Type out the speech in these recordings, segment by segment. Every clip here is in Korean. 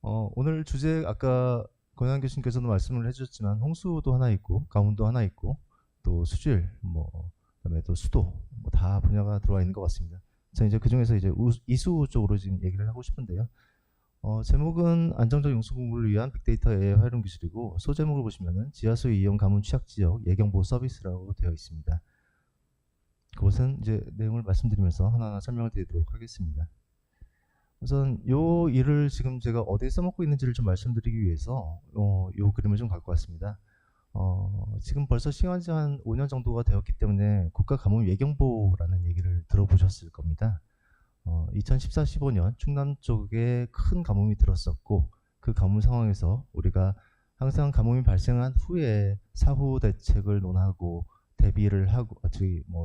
오늘 주제 아까 권한 교수님께서도 말씀을 해주셨지만 홍수도 하나 있고 가뭄도 하나 있고 또 수질 그다음에 또 수도 다 분야가 들어와 있는 것 같습니다. 저는 이제 그 중에서 이제 이수 쪽으로 지금 얘기를 하고 싶은데요. 제목은 안정적 용수 공부를 위한 빅데이터 AI 활용 기술이고 소제목을 보시면은 지하수 이용 가뭄 취약 지역 예경보호 서비스라고 되어 있습니다. 그것은 이제 내용을 말씀드리면서 하나하나 설명을 드리도록 하겠습니다. 우선 요 일을 지금 제가 어디에 써먹고 있는지를 좀 말씀드리기 위해서 요 그림을 좀 갖고 왔습니다. 지금 벌써 시간이 한 5년 정도가 되었기 때문에 국가가뭄 예경보라는 얘기를 들어보셨을 겁니다. 2014-15년 충남 쪽에 큰 가뭄이 들었었고 그 가뭄 상황에서 우리가 항상 가뭄이 발생한 후에 사후 대책을 논하고 대비를 하고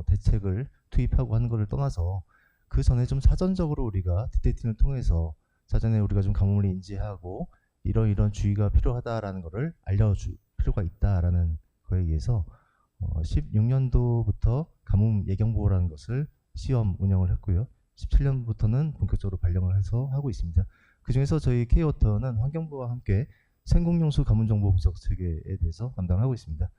대책을 투입하고 하는 것을 떠나서 그 전에 좀 사전적으로 우리가 디테이팅을 통해서 사전에 우리가 좀 가뭄을 인지하고 이런 주의가 필요하다라는 것을 알려줄 필요가 있다라는 거에 의해서 16년도부터 가뭄 예경보호라는 것을 시험 운영을 했고요. 17년부터는 본격적으로 발령을 해서 하고 있습니다. 그 중에서 저희 K워터는 환경부와 함께 생공용수 가뭄 정보 분석 체계에 대해서 담당을 하고 있습니다.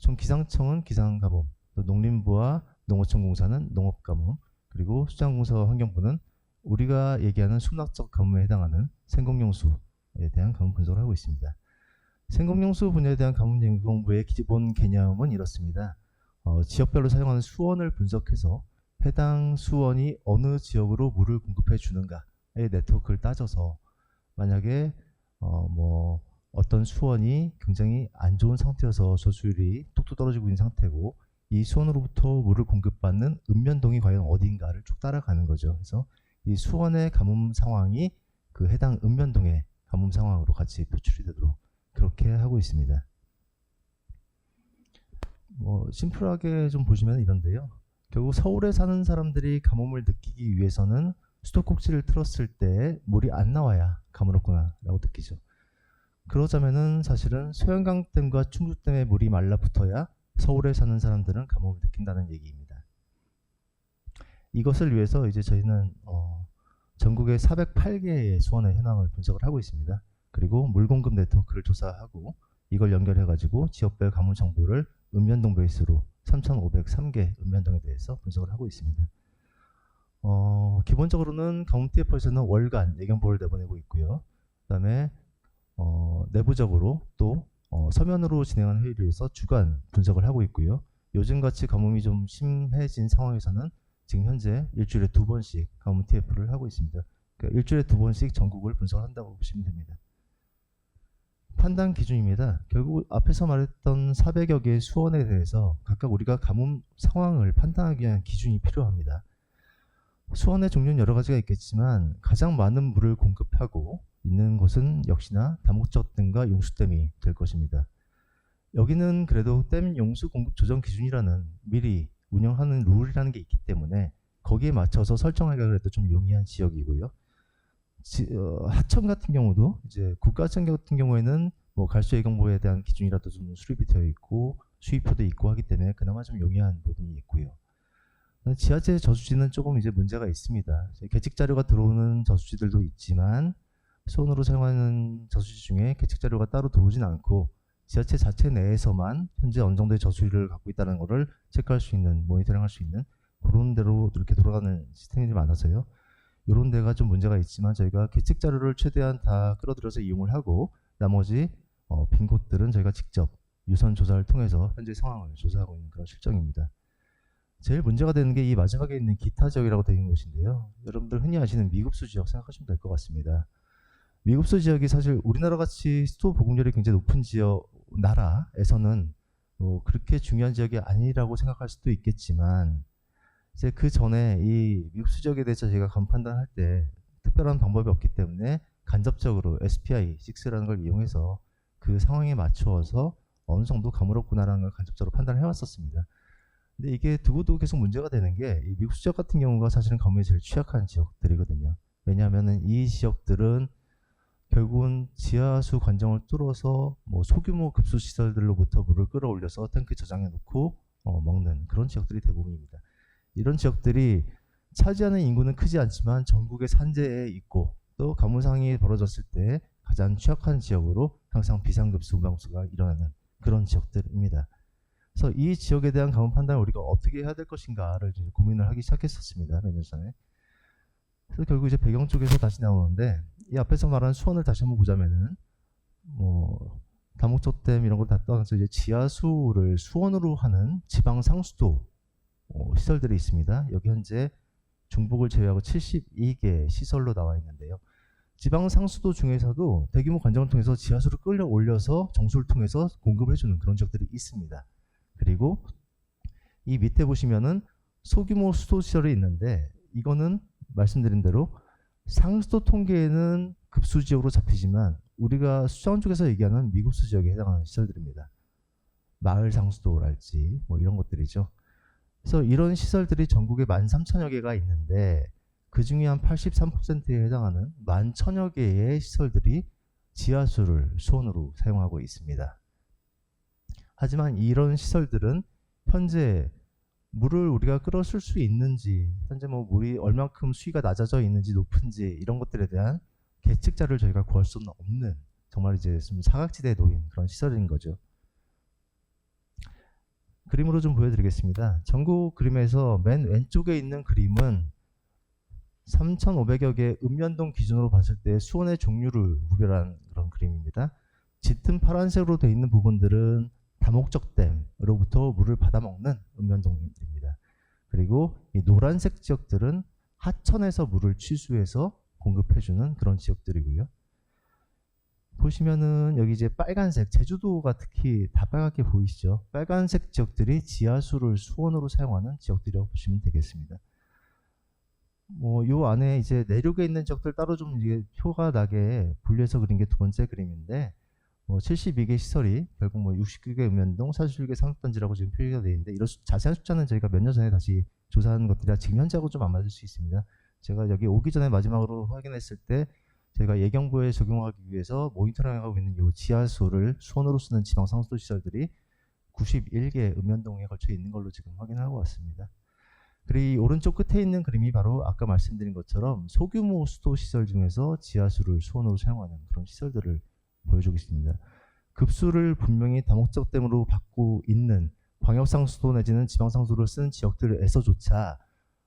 총 기상청은 기상가뭄, 또 농림부와 농어촌공사는 농업가뭄, 그리고 수자공사와 환경부는 우리가 얘기하는 순학적 가뭄에 해당하는 생공용수에 대한 가뭄 분석을 하고 있습니다. 생공용수 분야에 대한 가뭄 예경보의 기본 개념은 이렇습니다. 지역별로 사용하는 수원을 분석해서 해당 수원이 어느 지역으로 물을 공급해 주는가의 네트워크를 따져서 만약에 어떤 수원이 굉장히 안 좋은 상태여서 저수율이 뚝뚝 떨어지고 있는 상태고 이 수원으로부터 물을 공급받는 읍면동이 과연 어디인가를 쭉 따라가는 거죠. 그래서 이 수원의 가뭄 상황이 그 해당 읍면동의 가뭄 상황으로 같이 표출이 되도록 그렇게 하고 있습니다. 심플하게 좀 보시면 이런데요. 결국 서울에 사는 사람들이 가뭄을 느끼기 위해서는 수도꼭지를 틀었을 때 물이 안 나와야 가물었구나 라고 느끼죠. 그러자면은 사실은 소양강댐과 충주댐의 물이 말라붙어야 서울에 사는 사람들은 가뭄을 느낀다는 얘기입니다. 이것을 위해서 이제 저희는 전국의 408개의 수원의 현황을 분석을 하고 있습니다. 그리고 물공급 네트워크를 조사하고 이걸 연결해가지고 지역별 가뭄 정보를 읍면동 베이스로 3,503개 읍면동에 대해서 분석을 하고 있습니다. 기본적으로는 가뭄 TF에서는 월간 예경보를 내보내고 있고요. 그 다음에 내부적으로 또 서면으로 진행하는 회의를 위해서 주간 분석을 하고 있고요. 요즘같이 가뭄이 좀 심해진 상황에서는 지금 현재 일주일에 2번씩 가뭄 TF를 하고 있습니다. 그러니까 일주일에 2번씩 전국을 분석한다고 보시면 됩니다. 판단 기준입니다. 결국 앞에서 말했던 400여 개의 수원에 대해서 각각 우리가 가뭄 상황을 판단하기 위한 기준이 필요합니다. 수원의 종류는 여러 가지가 있겠지만 가장 많은 물을 공급하고 있는 곳은 역시나 다목적댐과 용수댐이 될 것입니다. 여기는 그래도 댐 용수 공급 조정 기준이라는 미리 운영하는 룰이라는 게 있기 때문에 거기에 맞춰서 설정하기가 그래도 좀 용이한 지역이고요. 하천 같은 경우도 이제 국가하천 같은 경우에는 갈수 예경보에 대한 기준이라도 좀 수립이 되어 있고 수입표도 있고 하기 때문에 그나마 좀 용이한 부분이 있고요. 지하재 저수지는 조금 이제 문제가 있습니다. 계측 자료가 들어오는 저수지들도 있지만 수원으로 사용하는 저수지 중에 계측 자료가 따로 들어오진 않고 지하체 자체 내에서만 현재 어느 정도의 저수지를 갖고 있다는 것을 체크할 수 있는, 모니터링할 수 있는 그런 대로 이렇게 돌아가는 시스템이 많아서요. 이런 데가 좀 문제가 있지만 저희가 계측 자료를 최대한 다 끌어들여서 이용을 하고 나머지 빈 곳들은 저희가 직접 유선 조사를 통해서 현재 상황을 조사하고 있는 그런 실정입니다. 제일 문제가 되는 게 이 마지막에 있는 기타 지역이라고 되어 있는 곳인데요. 여러분들 흔히 아시는 미급수 지역 생각하시면 될 것 같습니다. 미급수 지역이 사실 우리나라 같이 수도 보급률이 굉장히 높은 지역 나라에서는 그렇게 중요한 지역이 아니라고 생각할 수도 있겠지만 이제 그 전에 이 미급수 지역에 대해서 제가 가뭄 판단할 때 특별한 방법이 없기 때문에 간접적으로 SPI6라는 걸 이용해서 그 상황에 맞추어서 어느 정도 가물었구나라는 걸 간접적으로 판단을 해왔었습니다. 근데 이게 두고두고 계속 문제가 되는 게 이 미국수 지역 같은 경우가 사실은 가뭄에 제일 취약한 지역들이거든요. 왜냐하면 이 지역들은 결국은 지하수 관정을 뚫어서 소규모 급수 시설들로부터 물을 끌어올려서 탱크 저장해 놓고 먹는 그런 지역들이 대부분입니다. 이런 지역들이 차지하는 인구는 크지 않지만 전국의 산재에 있고 또 가뭄 상황이 벌어졌을 때 가장 취약한 지역으로 항상 비상급수 운방수가 일어나는 그런 지역들입니다. 그래서 이 지역에 대한 가뭄 판단을 우리가 어떻게 해야 될 것인가를 이제 고민을 하기 시작했었습니다. 몇 년 전에. 그래서 결국 이제 배경 쪽에서 다시 나오는데, 이 앞에서 말한 수원을 다시 한번 보자면은 다목적댐 이런 걸 다 떠나서 이제 지하수를 수원으로 하는 지방 상수도 시설들이 있습니다. 여기 현재 중북을 제외하고 72개 시설로 나와 있는데요. 지방 상수도 중에서도 대규모 관정을 통해서 지하수를 끌려 올려서 정수를 통해서 공급을 해주는 그런 지역들이 있습니다. 그리고 이 밑에 보시면은 소규모 수도 시설이 있는데, 이거는 말씀드린 대로 상수도 통계에는 급수 지역으로 잡히지만 우리가 수자원 쪽에서 얘기하는 미급수 지역에 해당하는 시설들입니다. 마을 상수도랄지 뭐 이런 것들이죠. 그래서 이런 시설들이 전국에 13,000여 개가 있는데, 그 중에 한 83%에 해당하는 11,000여 개의 시설들이 지하수를 수원으로 사용하고 있습니다. 하지만 이런 시설들은 현재 물을 우리가 끌어쓸 수 있는지, 현재 뭐 물이 얼만큼 수위가 낮아져 있는지 높은지 이런 것들에 대한 계측자를 저희가 구할 수는 없는, 정말 이제 좀 사각지대에 놓인 그런 시설인 거죠. 그림으로 좀 보여드리겠습니다. 전국 그림에서 맨 왼쪽에 있는 그림은 3,500여 개의 읍면동 기준으로 봤을 때 수원의 종류를 구별한 그런 그림입니다. 짙은 파란색으로 되어 있는 부분들은 다목적댐으로부터 물을 받아먹는 읍면동입니다. 그리고 이 노란색 지역들은 하천에서 물을 취수해서 공급해주는 그런 지역들이고요. 보시면은 여기 이제 빨간색, 제주도가 특히 다 빨갛게 보이시죠? 빨간색 지역들이 지하수를 수원으로 사용하는 지역들이라고 보시면 되겠습니다. 요 안에 이제 내륙에 있는 지역들 따로 좀 이게 표가 나게 분리해서 그린 게 두 번째 그림인데, 72개 시설이 결국 69개 읍면동, 47개 상업단지라고 지금 표기가 되어 있는데, 이런 자세한 숫자는 저희가 몇 년 전에 다시 조사한 것들이라 지금 현재하고 좀 안 맞을 수 있습니다. 제가 여기 오기 전에 마지막으로 확인했을 때 저희가 예경부에 적용하기 위해서 모니터링하고 있는 이 지하수를 수원으로 쓰는 지방 상수도 시설들이 91개 읍면동에 걸쳐 있는 걸로 지금 확인하고 왔습니다. 그리고 이 오른쪽 끝에 있는 그림이 바로 아까 말씀드린 것처럼 소규모 수도 시설 중에서 지하수를 수원으로 사용하는 그런 시설들을 보여주고 있습니다. 급수를 분명히 다목적댐으로 받고 있는 광역상수도 내지는 지방상수도를 쓰는 지역들에서조차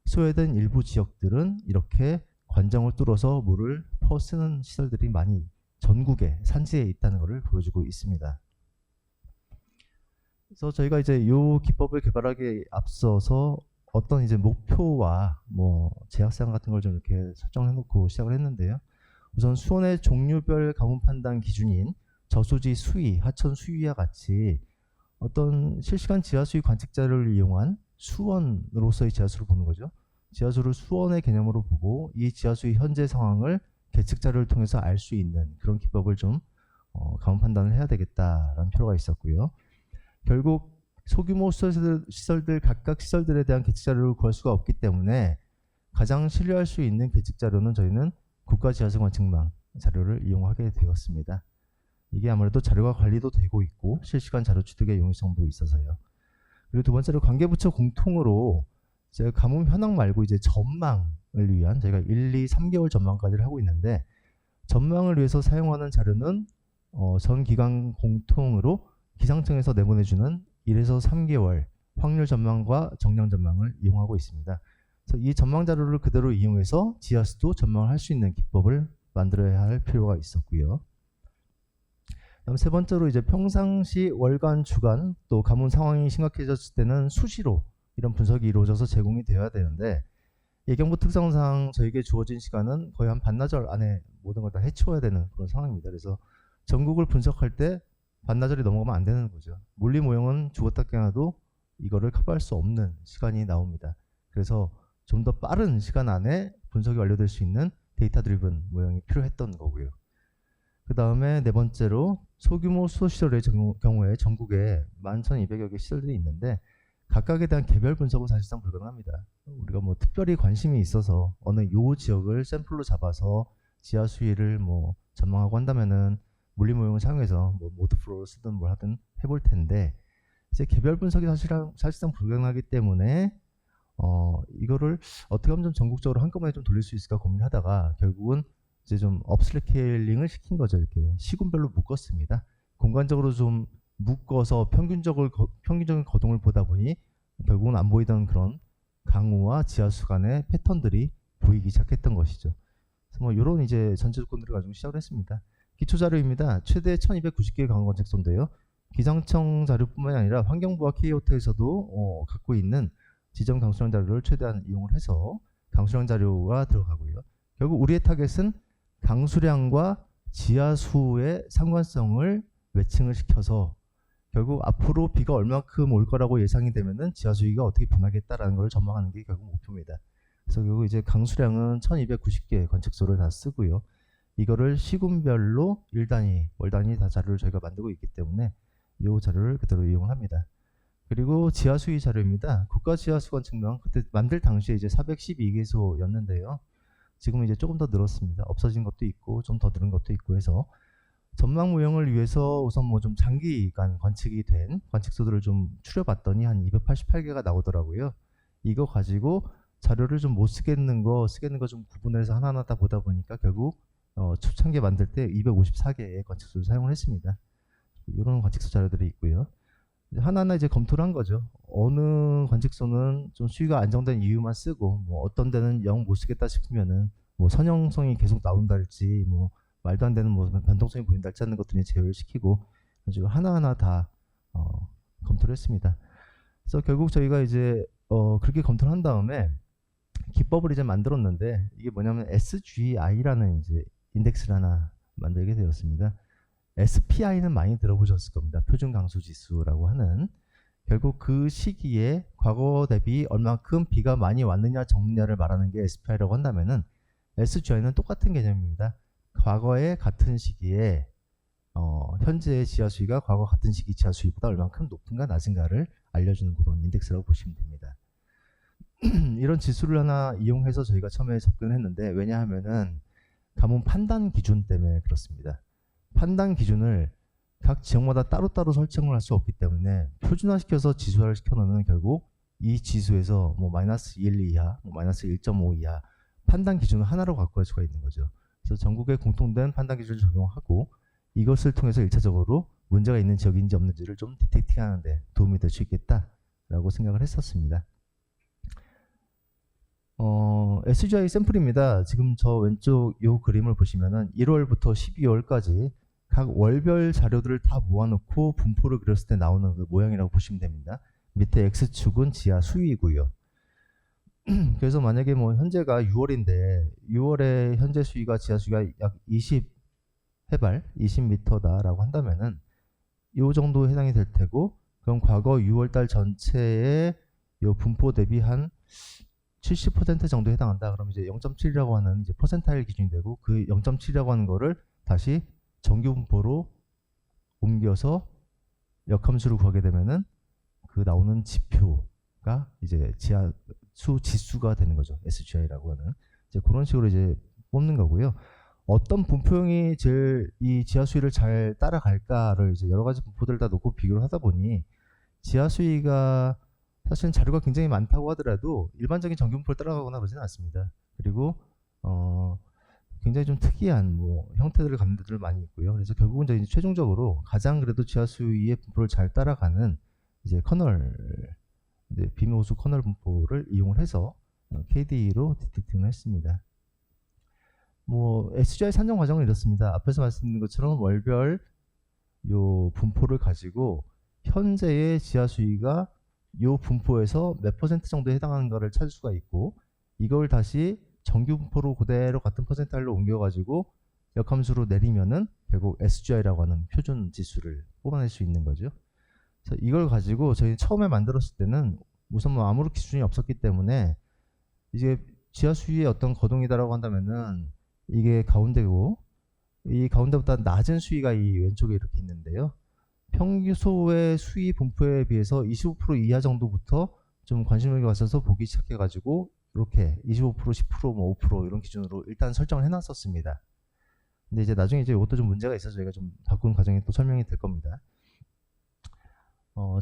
소외된 일부 지역들은 이렇게 관정을 뚫어서 물을 퍼쓰는 시설들이 많이 전국에 산지에 있다는 것을 보여주고 있습니다. 그래서 저희가 이제 이 기법을 개발하기에 앞서서 어떤 이제 목표와 제약사항 같은 걸 좀 이렇게 설정해 놓고 시작을 했는데요. 우선 수원의 종류별 가뭄 판단 기준인 저수지 수위, 하천 수위와 같이 어떤 실시간 지하수위 관측자를 이용한 수원으로서의 지하수를 보는 거죠. 지하수를 수원의 개념으로 보고 이 지하수의 현재 상황을 계측자를 통해서 알 수 있는 그런 기법을 좀 가뭄 판단을 해야 되겠다라는 필요가 있었고요. 결국 소규모 시설들 각각 시설들에 대한 계측자료를 구할 수가 없기 때문에 가장 신뢰할 수 있는 계측자료는 저희는 국가지하수 관측망 자료를 이용하게 되었습니다. 이게 아무래도 자료가 관리도 되고 있고 실시간 자료 취득의 용이성도 있어서요. 그리고 두 번째로 관계부처 공통으로 제가 가뭄 현황 말고 이제 전망을 위한 저희가 1, 2, 3개월 전망까지를 하고 있는데, 전망을 위해서 사용하는 자료는 전 기관 공통으로 기상청에서 내보내주는 1에서 3개월 확률 전망과 정량 전망을 이용하고 있습니다. 그래서 이 전망 자료를 그대로 이용해서 지하수도 전망을 할 수 있는 기법을 만들어야 할 필요가 있었고요. 다음 세 번째로 이제 평상시 월간 주간 또 가뭄 상황이 심각해졌을 때는 수시로 이런 분석이 이루어져서 제공이 되어야 되는데, 예경부 특성상 저에게 주어진 시간은 거의 한 반나절 안에 모든 걸 다 해치워야 되는 그런 상황입니다. 그래서 전국을 분석할 때 반나절이 넘어가면 안 되는 거죠. 물리 모형은 죽었다 깨어나도 이거를 커버할 수 없는 시간이 나옵니다. 그래서 좀 더 빠른 시간 안에 분석이 완료될 수 있는 데이터 드리븐 모형이 필요했던 거고요. 그 다음에 네 번째로 소규모 수소시설의 경우에 전국에 11,200여 개 시설들이 있는데 각각에 대한 개별 분석은 사실상 불가능합니다. 우리가 특별히 관심이 있어서 어느 요 지역을 샘플로 잡아서 지하 수위를 전망하고 한다면은 물리 모형을 사용해서 모드 플로우를 쓰든 뭘 하든 해볼 텐데, 이제 개별 분석이 사실상 불가능하기 때문에 이거를 어떻게 하면 좀 전국적으로 한꺼번에 좀 돌릴 수 있을까 고민하다가 결국은 이제 좀 업스케일링을 시킨 거죠. 이렇게 시군별로 묶었습니다. 공간적으로 좀 묶어서 평균적인 거동을 보다 보니 결국은 안 보이던 그런 강우와 지하수 간의 패턴들이 보이기 시작했던 것이죠. 그래서 뭐 이런 이제 전체 조건들을 가지고 시작을 했습니다. 기초 자료입니다. 최대 1290개의 강우관측소인데요. 기상청 자료뿐만이 아니라 환경부와 K호텔에서도 갖고 있는 지정 강수량 자료를 최대한 이용을 해서 강수량 자료가 들어가고요. 결국 우리의 타겟은 강수량과 지하수의 상관성을 매칭을 시켜서 결국 앞으로 비가 얼마큼 올 거라고 예상이 되면은 지하수위가 어떻게 변하겠다라는 걸 전망하는 게 결국 목표입니다. 그래서 결국 이제 강수량은 1290개 관측소를 다 쓰고요. 이거를 시군별로 일 단위, 월 단위 다 자료를 저희가 만들고 있기 때문에 이 자료를 그대로 이용을 합니다. 그리고 지하수위 자료입니다. 국가지하수관측명 그때 만들 당시에 이제 412개소였는데요. 지금은 이제 조금 더 늘었습니다. 없어진 것도 있고 좀 더 늘은 것도 있고 해서 전망 모형을 위해서 우선 뭐 좀 장기간 관측이 된 관측소들을 좀 추려봤더니 한 288개가 나오더라고요. 이거 가지고 자료를 좀 못 쓰겠는 거 좀 구분해서 하나하나 다 보다 보니까 결국 초창기에 만들 때 254개의 관측소를 사용을 했습니다. 이런 관측소 자료들이 있고요. 하나하나 이제 검토를 한 거죠. 어느 관측소는 좀 수위가 안정된 이유만 쓰고, 뭐 어떤 데는 영 못 쓰겠다 싶으면은 뭐 선형성이 계속 나온달지, 뭐 말도 안 되는 뭐 변동성이 보인달지 하는 것들이 제외를 시키고, 가지고 하나하나 다 검토를 했습니다. 그래서 결국 저희가 이제 그렇게 검토를 한 다음에 기법을 이제 만들었는데, 이게 뭐냐면 SGI라는 이제 인덱스를 하나 만들게 되었습니다. SPI는 많이 들어보셨을 겁니다. 표준 강수 지수라고 하는. 결국 그 시기에 과거 대비 얼마큼 비가 많이 왔느냐 적느냐를 말하는 게 SPI라고 한다면은, SGI는 똑같은 개념입니다. 과거의 같은 시기에 현재의 지하수위가 과거 같은 시기 지하수위보다 얼마큼 높은가 낮은가를 알려주는 그런 인덱스라고 보시면 됩니다. 이런 지수를 하나 이용해서 저희가 처음에 접근했는데, 왜냐하면은 가뭄 판단 기준 때문에 그렇습니다. 판단 기준을 각 지역마다 따로따로 설정을 할 수 없기 때문에 표준화시켜서 지수화를 시켜놓으면 결국 이 지수에서 뭐 마이너스 1 이하, 뭐 마이너스 1.5 이하 판단 기준을 하나로 갖고 갈 수가 있는 거죠. 그래서 전국에 공통된 판단 기준을 적용하고 이것을 통해서 1차적으로 문제가 있는 지역인지 없는지를 좀 디텍팅하는 데 도움이 될 수 있겠다라고 생각을 했었습니다. SGI 샘플입니다. 지금 저 왼쪽 이 그림을 보시면은 1월부터 12월까지 각 월별 자료들을 다 모아놓고 분포를 그렸을 때 나오는 그 모양이라고 보시면 됩니다. 밑에 X축은 지하 수위이고요. 그래서 만약에 뭐 현재가 6월인데 6월에 현재 수위가 지하 수위가 약 20해발, 20m다라고 한다면은 이 정도 해당이 될 테고, 그럼 과거 6월달 전체의 요 분포 대비 한 70% 정도 해당한다. 그럼 이제 0.7이라고 하는 이제 퍼센타일 기준이 되고, 그 0.7이라고 하는 거를 다시 정규 분포로 옮겨서 역함수를 구하게 되면은 그 나오는 지표가 이제 지하수 지수가 되는 거죠. SGI라고 하는. 이제 그런 식으로 이제 뽑는 거고요. 어떤 분포형이 제일 이 지하수위를 잘 따라갈까를 이제 여러 가지 분포들을 다 놓고 비교를 하다 보니, 지하수위가 사실은 자료가 굉장히 많다고 하더라도 일반적인 정규분포를 따라가거나 그러지는 않습니다. 그리고 굉장히 좀 특이한 뭐 형태들을 갖는 데들 많이 있고요. 그래서 결국은 이제 최종적으로 가장 그래도 지하수위의 분포를 잘 따라가는 이제 커널, 이제 비묘호수 커널 분포를 이용을 해서 KDE로 디텍팅을 했습니다. 뭐 SGI 산정 과정은 이렇습니다. 앞에서 말씀드린 것처럼 월별 요 분포를 가지고 현재의 지하수위가 요 분포에서 몇 퍼센트 정도에 해당하는가를 찾을 수가 있고, 이걸 다시 정규 분포로 그대로 같은 퍼센타일로 옮겨가지고 역함수로 내리면은 결국 SGI라고 하는 표준 지수를 뽑아낼 수 있는 거죠. 그래서 이걸 가지고 저희 처음에 만들었을 때는 우선 뭐 아무런 기준이 없었기 때문에 이제 지하수위의 어떤 거동이다라고 한다면은 이게 가운데고, 이 가운데보다 낮은 수위가 이 왼쪽에 이렇게 있는데요. 평소의 수위 분포에 비해서 25% 이하 정도부터 좀 관심을 가져서 보기 시작해가지고 이렇게 25%, 10%, 뭐 5% 이런 기준으로 일단 설정을 해놨었습니다. 근데 이제 나중에 이제 이것도 좀 문제가 있어서 저희가 좀 바꾼 과정이 또 설명이 될 겁니다.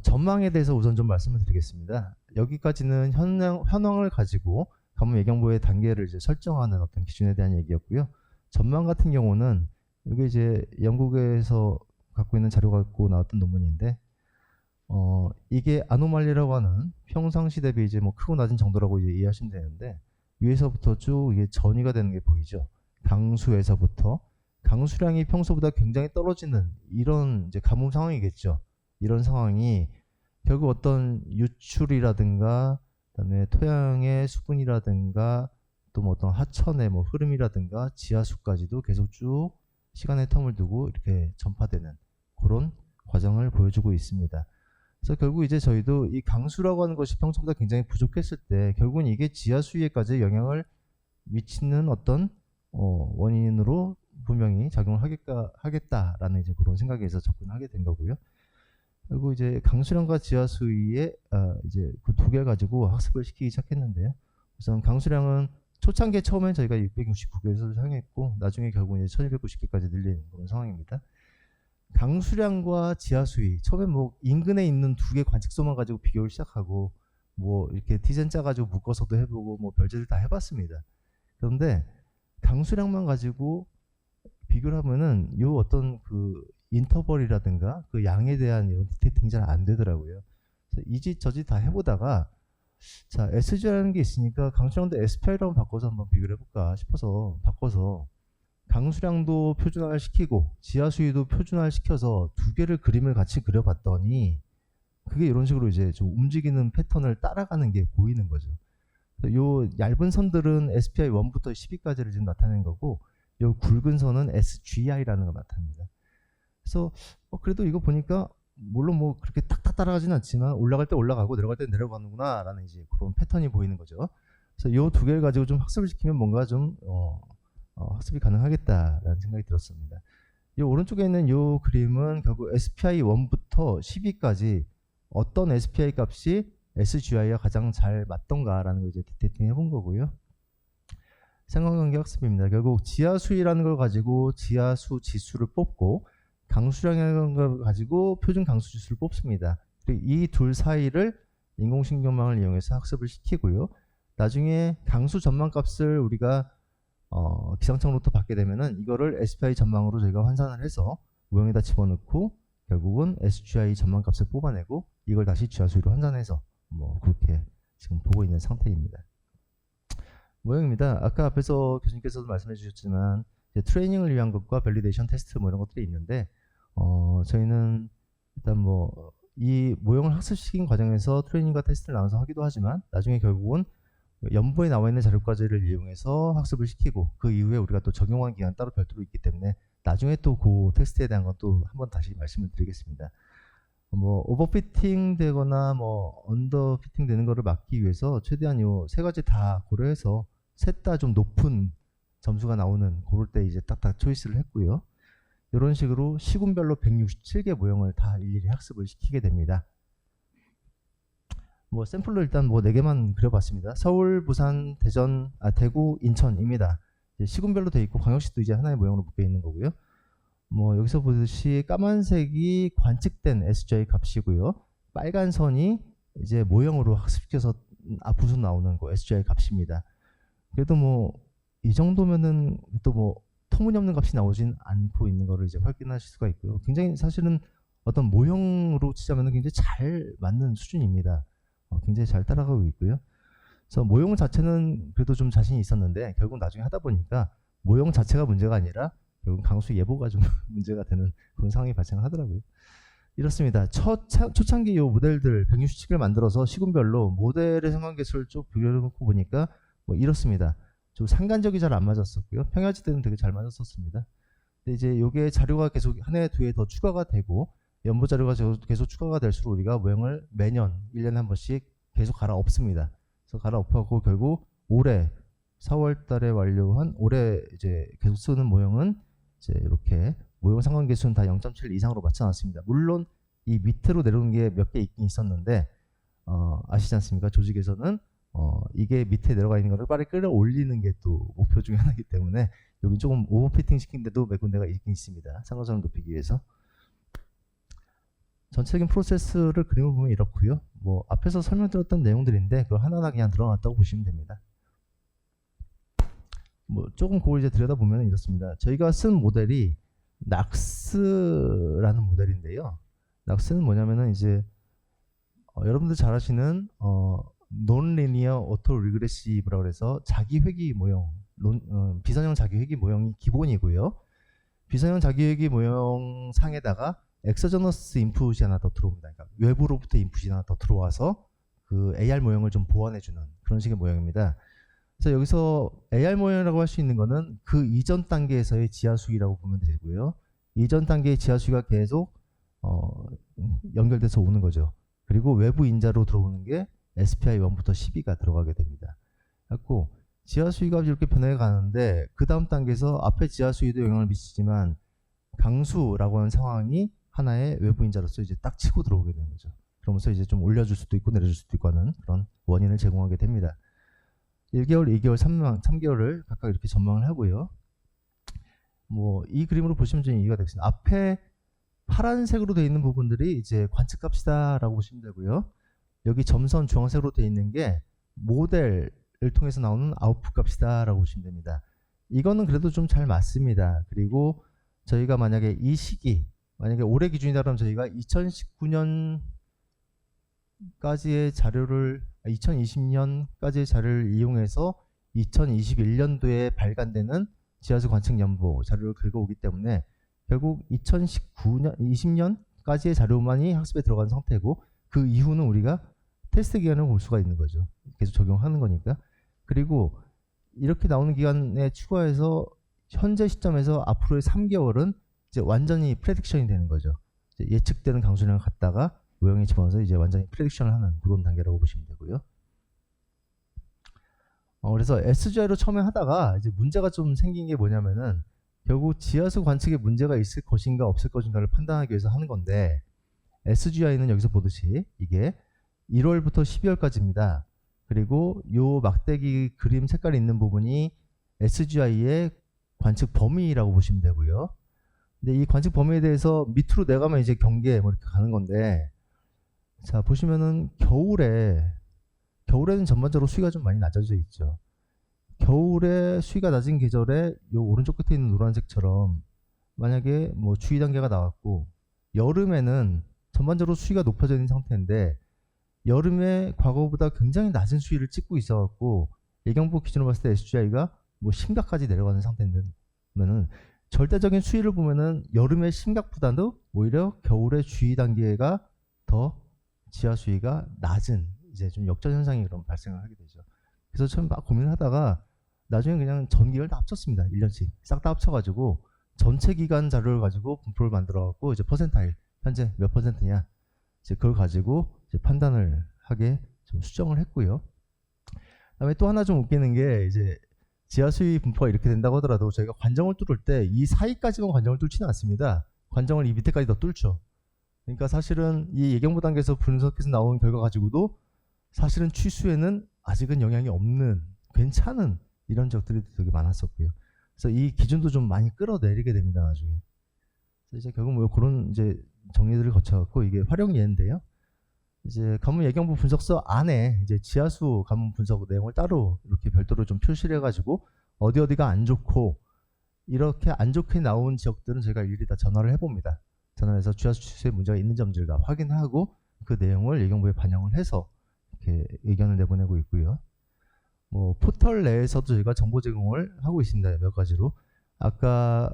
전망에 대해서 우선 좀 말씀을 드리겠습니다. 여기까지는 현황을 가지고 가뭄 예경보의 단계를 이제 설정하는 어떤 기준에 대한 얘기였고요. 전망 같은 경우는 이게 이제 영국에서 갖고 있는 자료 갖고 나왔던 논문인데 이게 아노말리라고 하는 평상시 대비 이제 뭐 크고 낮은 정도라고 이제 이해하시면 되는데 위에서부터 쭉 이게 전이가 되는 게 보이죠. 강수에서부터 강수량이 평소보다 굉장히 떨어지는 이런 이제 가뭄 상황이겠죠. 이런 상황이 결국 어떤 유출이라든가 그다음에 토양의 수분이라든가 또 뭐 어떤 하천의 뭐 흐름이라든가 지하수까지도 계속 쭉 시간의 텀을 두고 이렇게 전파되는 그런 과정을 보여주고 있습니다. 그래서 결국 이제 저희도 이 강수라고 하는 것이 평소보다 굉장히 부족했을 때 결국은 이게 지하수위에까지 영향을 미치는 어떤 원인으로 분명히 작용을 하겠다라는 이제 그런 생각에서 접근하게 된 거고요. 그리고 이제 강수량과 지하수위에 이제 그 두 개 가지고 학습을 시키기 시작했는데요. 우선 강수량은 초창기에 처음엔 저희가 669개를 사용했고 나중에 결국 이제 1290개까지 늘리는 그런 상황입니다. 강수량과 지하수위 처음엔 뭐 인근에 있는 두 개 관측소만 가지고 비교를 시작하고 뭐 이렇게 디자인 짜가지고 묶어서도 해보고 뭐 별짓을 다 해봤습니다. 그런데 강수량만 가지고 비교를 하면은 요 어떤 그 인터벌이라든가 그 양에 대한 이런 디텍팅이 잘 안 되더라고요. 그래서 이짓 저짓 다 해보다가 자 SG라는 게 있으니까 강수량도 SPI로 바꿔서 한번 비교를 해볼까 싶어서 바꿔서 강수량도 표준화를 시키고 지하수위도 표준화를 시켜서 두 개를 그림을 같이 그려봤더니 그게 이런 식으로 이제 좀 움직이는 패턴을 따라가는 게 보이는 거죠. 요 얇은 선들은 SPI 1부터 10위까지를 지금 나타낸 거고 요 굵은 선은 SGI라는 걸 나타냅니다. 그래서 그래도 이거 보니까 물론 뭐 그렇게 탁탁 따라가지는 않지만 올라갈 때 올라가고 내려갈 때 내려가는구나 라는 이제 그런 패턴이 보이는 거죠. 그래서 요 두 개를 가지고 좀 학습을 시키면 뭔가 좀 학습이 가능하겠다라는 생각이 들었습니다. 이 오른쪽에 있는 이 그림은 결국 SPI 1부터 10위까지 어떤 SPI 값이 SGI와 가장 잘 맞던가라는 걸 이제 디텍팅 해본 거고요. 상관관계 학습입니다. 결국 지하수위라는 걸 가지고 지하수 지수를 뽑고 강수량이라는 걸 가지고 표준 강수 지수를 뽑습니다. 이 둘 사이를 인공신경망을 이용해서 학습을 시키고요. 나중에 강수 전망값을 우리가 기상청으로부터 받게 되면은 이거를 SPI 전망으로 저희가 환산을 해서 모형에다 집어넣고 결국은 SGI 전망값을 뽑아내고 이걸 다시 지하수위로 환산해서 뭐 그렇게 지금 보고 있는 상태입니다. 모형입니다. 아까 앞에서 교수님께서도 말씀해 주셨지만 이제 트레이닝을 위한 것과 밸리데이션 테스트 뭐 이런 것들이 있는데 저희는 일단 뭐 이 모형을 학습시킨 과정에서 트레이닝과 테스트를 나눠서 하기도 하지만 나중에 결국은 연보에 나와 있는 자료과제를 이용해서 학습을 시키고 그 이후에 우리가 또 적용한 기간 따로 별도로 있기 때문에 나중에 또 그 테스트에 대한 건 또 한번 다시 말씀을 드리겠습니다. 뭐 오버피팅 되거나 뭐 언더피팅 되는 거를 막기 위해서 최대한 요 세 가지 다 고려해서 셋 다 좀 높은 점수가 나오는 그럴 때 이제 딱딱 초이스를 했고요. 이런 식으로 시군별로 167개 모형을 다 일일이 학습을 시키게 됩니다. 뭐 샘플로 일단 뭐 4개만 그려봤습니다. 서울, 부산, 대전, 대구, 인천입니다. 시군별로 돼 있고 광역시도 이제 하나의 모형으로 묶여 있는 거고요. 뭐 여기서 보듯이 까만색이 관측된 SGI 값이고요. 빨간 선이 이제 모형으로 학습시켜서 앞부분 나오는 거 SGI 값입니다. 그래도 뭐 이 정도면은 또 뭐 터무니없는 값이 나오진 않고 있는 거를 이제 확인하실 수가 있고요. 굉장히 사실은 어떤 모형으로 치자면 굉장히 잘 맞는 수준입니다. 굉장히 잘 따라가고 있고요. 그래서 모형 자체는 그래도 좀 자신이 있었는데 결국 나중에 하다 보니까 모형 자체가 문제가 아니라 결국 강수 예보가 좀 문제가 되는 그런 상황이 발생하더라고요. 이렇습니다. 초창기 이 모델들 167개를 만들어서 시군별로 모델의 상관계수를 쭉 비교해놓고 보니까 뭐 이렇습니다. 좀 상관적이 잘 안 맞았었고요. 평야지 때는 되게 잘 맞았었습니다. 근데 이제 요게 자료가 계속 한 해, 두 해 더 추가가 되고 연보 자료가 계속 추가가 될수록 우리가 모형을 매년 1년에 한 번씩 계속 갈아엎습니다. 그래서 갈아엎고 결국 올해 4월 달에 완료한 올해 이제 계속 쓰는 모형은 이제 이렇게 모형 상관계수는 다 0.7 이상으로 맞춰놨습니다. 물론 이 밑으로 내려오는 게 몇 개 있긴 있었는데 아시지 않습니까? 조직에서는 이게 밑에 내려가 있는 거를 빨리 끌어올리는 게 또 목표 중에 하나이기 때문에 여기 조금 오버피팅 시킨 데도 몇 군데가 있긴 있습니다. 상관성을 높이기 위해서. 전체적인 프로세스를 그림을 보면 이렇고요. 뭐 앞에서 설명드렸던 내용들인데 그걸 하나하나 그냥 늘어났다고 보시면 됩니다. 뭐 조금 그걸 이제 들여다보면 이렇습니다. 저희가 쓴 모델이 낙스라는 모델인데요. 낙스는 뭐냐면은 이제 여러분들 잘 아시는 논리니어 오토 리그레시브라고 해서 자기 회귀 모형, 비선형 자기 회귀 모형이 기본이고요. 비선형 자기 회귀 모형 상에다가 엑서저너스 인풋이 하나 더 들어옵니다. 그러니까 외부로부터 인풋이 하나 더 들어와서 그 AR 모형을 좀 보완해주는 그런 식의 모형입니다. 그래서 여기서 AR 모형이라고 할 수 있는 거는 그 이전 단계에서의 지하수위라고 보면 되고요. 이전 단계의 지하수위가 계속 연결돼서 오는 거죠. 그리고 외부 인자로 들어오는 게 SPI 1부터 12가 들어가게 됩니다. 그래서 지하수위가 이렇게 변해 가는데 그 다음 단계에서 앞에 지하수위도 영향을 미치지만 강수라고 하는 상황이 하나의 외부 인자로서 이제 딱 치고 들어오게 되는 거죠. 그러면서 이제 좀 올려줄 수도 있고 내려줄 수도 있고 하는 그런 원인을 제공하게 됩니다. 1개월, 2개월, 3개월을 각각 이렇게 전망을 하고요. 뭐 이 그림으로 보시면 좀 이해가 되겠습니다. 앞에 파란색으로 되어 있는 부분들이 이제 관측값이다라고 보시면 되고요. 여기 점선 주황색으로 되어 있는 게 모델을 통해서 나오는 아웃풋 값이다라고 보시면 됩니다. 이거는 그래도 좀 잘 맞습니다. 그리고 저희가 만약에 이 시기, 만약에 올해 기준이다 그러면 저희가 2019년까지의 자료를 2020년까지의 자료를 이용해서 2021년도에 발간되는 지하수 관측 연보 자료를 긁어오기 때문에 결국 2019년, 20년까지의 자료만이 학습에 들어간 상태고 그 이후는 우리가 테스트 기간을 볼 수가 있는 거죠. 계속 적용하는 거니까. 그리고 이렇게 나오는 기간에 추가해서 현재 시점에서 앞으로의 3개월은 이제 완전히 프레딕션이 되는 거죠. 이제 예측되는 강수량을 갖다가 모형에 집어넣어서 이제 완전히 프레딕션을 하는 그런 단계라고 보시면 되고요. 그래서 SGI로 처음에 하다가 이제 문제가 좀 생긴 게 뭐냐면은 결국 지하수 관측에 문제가 있을 것인가 없을 것인가를 판단하기 위해서 하는 건데 SGI는 여기서 보듯이 이게 1월부터 12월까지입니다. 그리고 요 막대기 그림 색깔이 있는 부분이 SGI의 관측 범위라고 보시면 되고요. 근데 이 관측 범위에 대해서 밑으로 내가면 이제 경계 뭐 이렇게 가는 건데 자 보시면은 겨울에는 전반적으로 수위가 좀 많이 낮아져 있죠. 겨울에 수위가 낮은 계절에 요 오른쪽 끝에 있는 노란색처럼 만약에 뭐 주의 단계가 나왔고 여름에는 전반적으로 수위가 높아져 있는 상태인데 여름에 과거보다 굉장히 낮은 수위를 찍고 있어갖고 예경보 기준으로 봤을 때 SGI가 뭐 심각까지 내려가는 상태면은 절대적인 수위를 보면은 여름의 심각보다도 오히려 겨울의 주의 단계가 더 지하 수위가 낮은 이제 좀 역전 현상이 그럼 발생을 하게 되죠. 그래서 처음 막 고민하다가 나중에 그냥 전기를 다 합쳤습니다. 1년씩 싹 다 합쳐가지고 전체 기간 자료를 가지고 분포를 만들어갖고 이제 퍼센타일 현재 몇 퍼센트냐 이제 그걸 가지고 이제 판단을 하게 좀 수정을 했고요. 그다음에 또 하나 좀 웃기는 게 이제 지하 수위 분포가 이렇게 된다고 하더라도 저희가 관정을 뚫을 때 이 사이까지만 관정을 뚫지는 않습니다. 관정을 이 밑에까지 더 뚫죠. 그러니까 사실은 이 예경보 단계에서 분석해서 나온 결과 가지고도 사실은 취수에는 아직은 영향이 없는 괜찮은 이런 적들이 되게 많았었고요. 그래서 이 기준도 좀 많이 끌어내리게 됩니다 나중에. 그래서 이제 결국 뭐 그런 이제 정리들을 거쳐갖고 이게 활용 예인데요. 이제 가뭄 예경보 분석서 안에 이제 지하수 가뭄 분석 내용을 따로 이렇게 별도로 좀 표시를 해가지고 어디가 안 좋고 이렇게 안 좋게 나온 지역들은 저희가 일일이 다 전화를 해봅니다. 전화해서 지하수 취수에 문제가 있는 점들을 다 확인하고 그 내용을 예경보에 반영을 해서 이렇게 의견을 내보내고 있고요. 뭐 포털 내에서도 저희가 정보 제공을 하고 있습니다. 몇 가지로 아까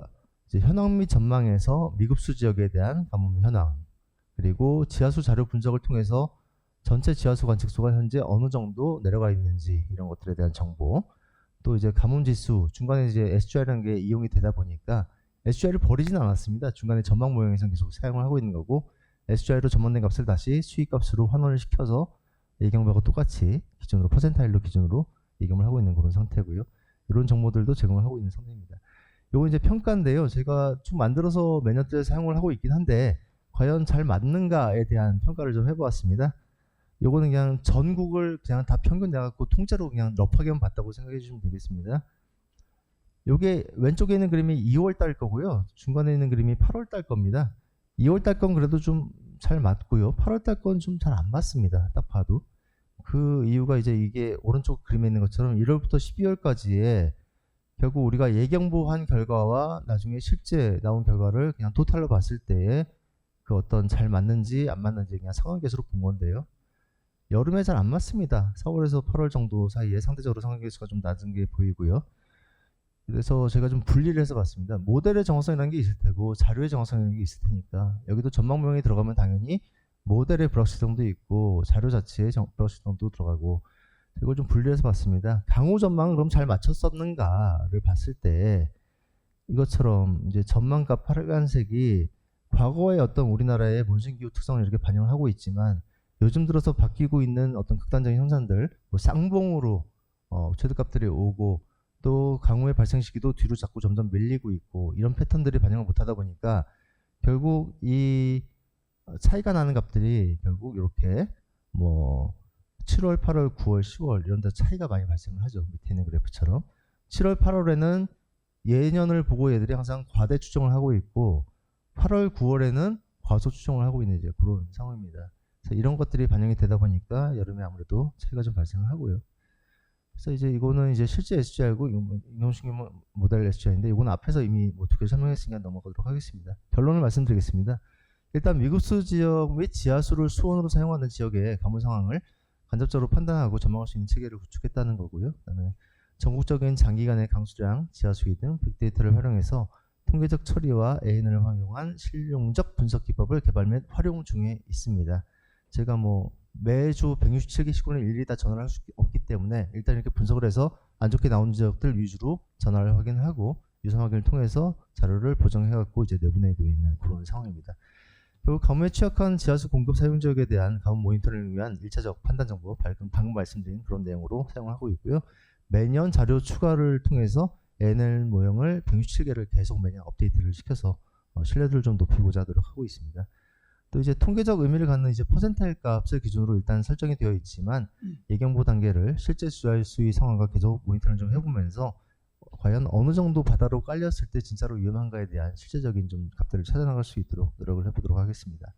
이제 현황 및 전망에서 미급수 지역에 대한 가뭄 현황 그리고 지하수 자료 분석을 통해서 전체 지하수 관측소가 현재 어느 정도 내려가 있는지 이런 것들에 대한 정보 또 이제 가뭄 지수 중간에 이제 SGI라는 게 이용이 되다 보니까 SGI를 버리진 않았습니다. 중간에 전망 모형에서 계속 사용을 하고 있는 거고 SGI로 전망된 값을 다시 수익 값으로 환원을 시켜서 예경보하고 똑같이 기준으로 퍼센타일로 기준으로 예경을 하고 있는 그런 상태고요. 이런 정보들도 제공을 하고 있는 상태입니다. 요거 이제 평가인데요. 제가 쭉 만들어서 몇 년째 사용을 하고 있긴 한데 과연 잘 맞는가에 대한 평가를 좀 해보았습니다. 요거는 그냥 전국을 그냥 다 평균 내갖고 통째로 그냥 러프하게만 봤다고 생각해 주시면 되겠습니다. 요게 왼쪽에 있는 그림이 2월 달 거고요. 중간에 있는 그림이 8월 달 겁니다. 2월 달 건 그래도 좀 잘 맞고요. 8월 달 건 좀 잘 안 맞습니다. 딱 봐도. 그 이유가 이제 이게 오른쪽 그림에 있는 것처럼 1월부터 12월까지의 결국 우리가 예경보한 결과와 나중에 실제 나온 결과를 그냥 토탈로 봤을 때에 그 어떤 잘 맞는지 안 맞는지 그냥 상관계수로 본 건데요. 여름에 잘 안 맞습니다. 4월에서 8월 정도 사이에 상대적으로 상관계수가 좀 낮은 게 보이고요. 그래서 제가 좀 분리를 해서 봤습니다. 모델의 정확성이라는 게 있을 테고 자료의 정확성이라는 게 있을 테니까 여기도 전망명이 들어가면 당연히 모델의 불확실성도 있고 자료 자체의 불확실성도 들어가고 이걸 좀 분리해서 봤습니다. 강우 전망은 그럼 잘 맞췄었는가를 봤을 때 이것처럼 이제 전망값 빨간색이 과거의 어떤 우리나라의 몬순기후 특성을 이렇게 반영을 하고 있지만 요즘 들어서 바뀌고 있는 어떤 극단적인 현상들, 뭐 쌍봉으로 최저값들이 오고 또 강우의 발생 시기도 뒤로 자꾸 점점 밀리고 있고 이런 패턴들이 반영을 못하다 보니까 결국 이 차이가 나는 값들이 결국 이렇게 뭐 7월, 8월, 9월, 10월 이런 데 차이가 많이 발생을 하죠. 밑에 있는 그래프처럼 7월, 8월에는 예년을 보고 얘들이 항상 과대 추정을 하고 있고 8월, 9월에는 과소 추정을 하고 있는 이제 그런 상황입니다. 그래서 이런 것들이 반영이 되다 보니까 여름에 아무래도 차이가 좀 발생을 하고요. 그래서 이제 이거는 이제 실제 SGR고 인공신경 모델 SGR인데 이거는 앞에서 이미 뭐 두 개 설명했으니까 넘어가도록 하겠습니다. 결론을 말씀드리겠습니다. 일단 미국수 지역 및 지하수를 수원으로 사용하는 지역의 가물 상황을 간접적으로 판단하고 전망할 수 있는 체계를 구축했다는 거고요. 그다음에 전국적인 장기간의 강수량, 지하수위 등 빅데이터를 활용해서 통계적 처리와 AN을 활용한 실용적 분석 기법을 개발 및 활용 중에 있습니다. 제가 뭐 매주 167개 시군을 일일이 다 전화를 할 수 없기 때문에 일단 이렇게 분석을 해서 안 좋게 나온 지역들 위주로 전화를 확인하고 유선 확인을 통해서 자료를 보정해갖고 이제 내보내고 있는 그런 상황입니다. 결국 가뭄에 취약한 지하수 공급 사용 지역에 대한 가뭄 모니터링을 위한 1차적 판단 정보 방금 말씀드린 그런 내용으로 사용하고 있고요. 매년 자료 추가를 통해서 NL 모형을 167개를 계속 매년 업데이트를 시켜서 신뢰도를 좀 높이고자 노력하고 있습니다. 또 이제 통계적 의미를 갖는 이제 퍼센타일 값을 기준으로 일단 설정이 되어 있지만 예경보 단계를 실제 수위 상황과 계속 모니터링 좀 해보면서 과연 어느 정도 바다로 깔렸을 때 진짜로 위험한가에 대한 실제적인 좀 값들을 찾아나갈 수 있도록 노력을 해보도록 하겠습니다.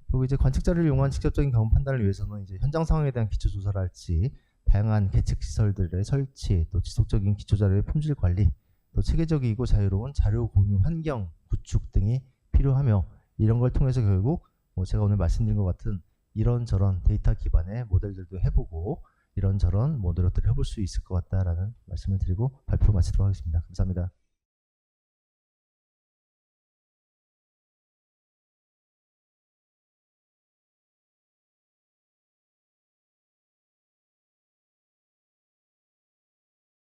그리고 이제 관측자를 이용한 직접적인 가뭄 판단을 위해서는 이제 현장 상황에 대한 기초 조사를 할지 다양한 계측 시설들의 설치, 또 지속적인 기초 자료의 품질 관리, 또 체계적이고 자유로운 자료 공유 환경 구축 등이 필요하며 이런 걸 통해서 결국 뭐 제가 오늘 말씀드린 것 같은 이런저런 데이터 기반의 모델들도 해보고 이런저런 뭐 노력들을 해볼 수 있을 것 같다라는 말씀을 드리고 발표 마치도록 하겠습니다. 감사합니다.